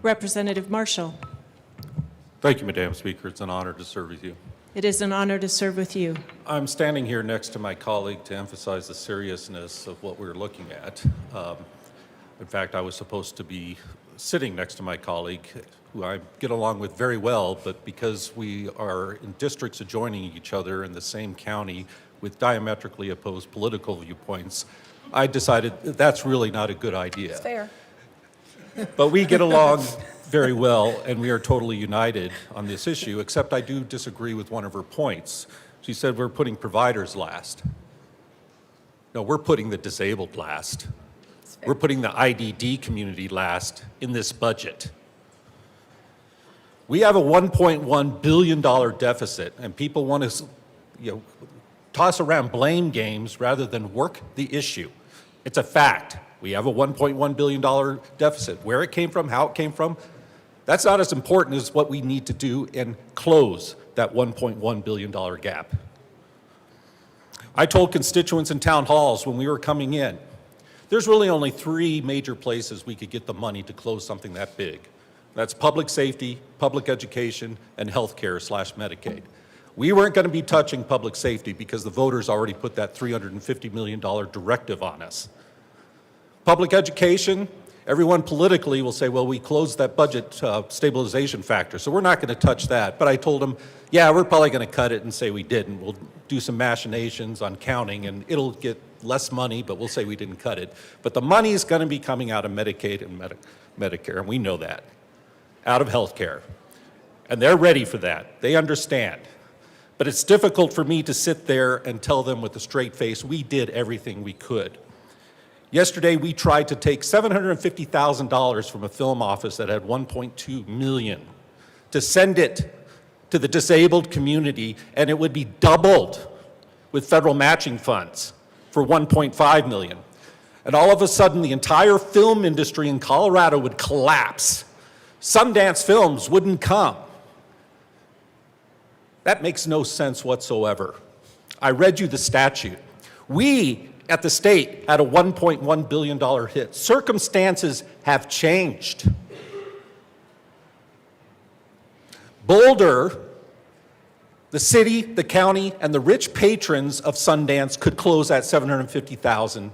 Representative Marshall. Thank you, Madam Speaker. It's an honor to serve with you. It is an honor to serve with you. I'm standing here next to my colleague to emphasize the seriousness of what we're looking at. In fact, I was supposed to be sitting next to my colleague, who I get along with very well, but because we are in districts adjoining each other in the same county with diametrically opposed political viewpoints, I decided that's really not a good idea. It's fair. But we get along very well, and we are totally united on this issue, except I do disagree with one of her points. She said we're putting providers last. No, we're putting the disabled last. We're putting the IDD community last in this budget. We have a $1.1 billion deficit, and people want to toss around blame games rather than work the issue. It's a fact. We have a $1.1 billion deficit. Where it came from, how it came from, that's not as important as what we need to do and close that $1.1 billion gap. I told constituents in town halls when we were coming in, there's really only 3 major places we could get the money to close something that big. That's public safety, public education, and healthcare/Medicaid. We weren't going to be touching public safety because the voters already put that $350 million directive on us. Public education, everyone politically will say, well, we closed that budget stabilization factor, so we're not going to touch that. But I told them, yeah, we're probably going to cut it and say we didn't. We'll do some machinations on counting, and it'll get less money, but we'll say we didn't cut it. But the money is going to be coming out of Medicaid and Medicare, and we know that, out of health care. And they're ready for that. They understand. But it's difficult for me to sit there and tell them with a straight face, we did everything we could. Yesterday, we tried to take $750,000 from a film office that had $1.2 million to send it to the disabled community, and it would be doubled with federal matching funds for $1.5 million. And all of a sudden, the entire film industry in Colorado would collapse. Sundance films wouldn't come. That makes no sense whatsoever. I read you the statute. We at the state had a $1.1 billion hit. Circumstances have changed. Boulder, the city, the county, and the rich patrons of Sundance could close at $750,000.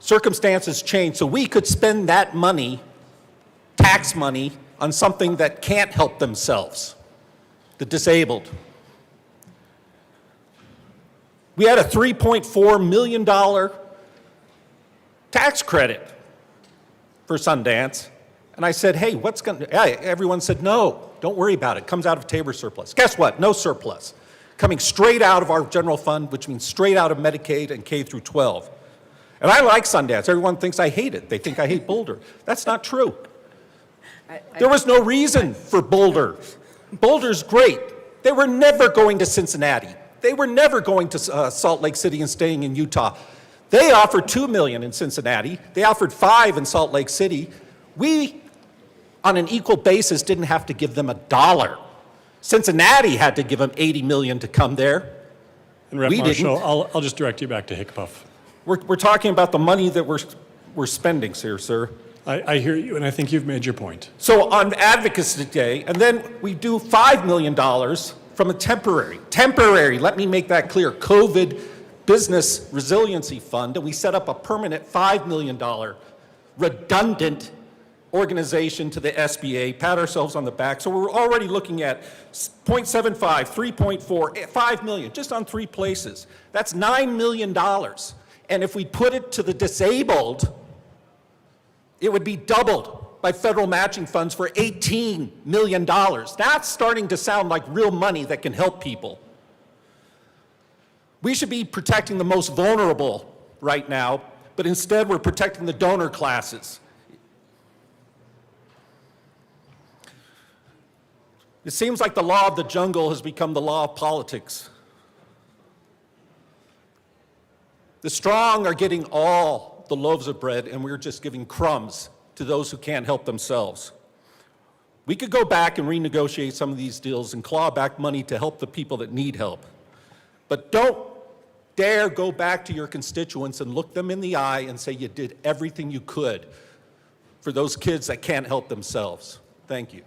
Circumstances changed, so we could spend that money, tax money, on something that can't help themselves, the disabled. We had a $3.4 million tax credit for Sundance. And I said, hey, what's going to, everyone said, no, don't worry about it. Comes out of Tabor surplus. Guess what? No surplus. Coming straight out of our general fund, which means straight out of Medicaid and K through 12. And I like Sundance. Everyone thinks I hate it. They think I hate Boulder. That's not true. There was no reason for Boulder. Boulder's great. They were never going to Cincinnati. They were never going to Salt Lake City and staying in Utah. They offered $2 million in Cincinnati. They offered $5 million in Salt Lake City. We, on an equal basis, didn't have to give them $1. Cincinnati had to give them $80 million to come there. And Rep. Marshall, I'll just direct you back to Hickpuff. We're talking about the money that we're spending here, sir. I hear you, and I think you've made your point. So on Advocacy Day, and then we do $5 million from a temporary, let me make that clear, COVID business resiliency fund, and we set up a permanent $5 million redundant organization to the SBA, pat ourselves on the back. So we're already looking at 0.75, 3.4, 5 million, just on 3 places. That's $9 million. And if we put it to the disabled, it would be doubled by federal matching funds for $18 million. That's starting to sound like real money that can help people. We should be protecting the most vulnerable right now, but instead we're protecting the donor classes. It seems like the law of the jungle has become the law of politics. The strong are getting all the loaves of bread, and we're just giving crumbs to those who can't help themselves. We could go back and renegotiate some of these deals and claw back money to help the people that need help. But don't dare go back to your constituents and look them in the eye and say you did everything you could for those kids that can't help themselves. Thank you.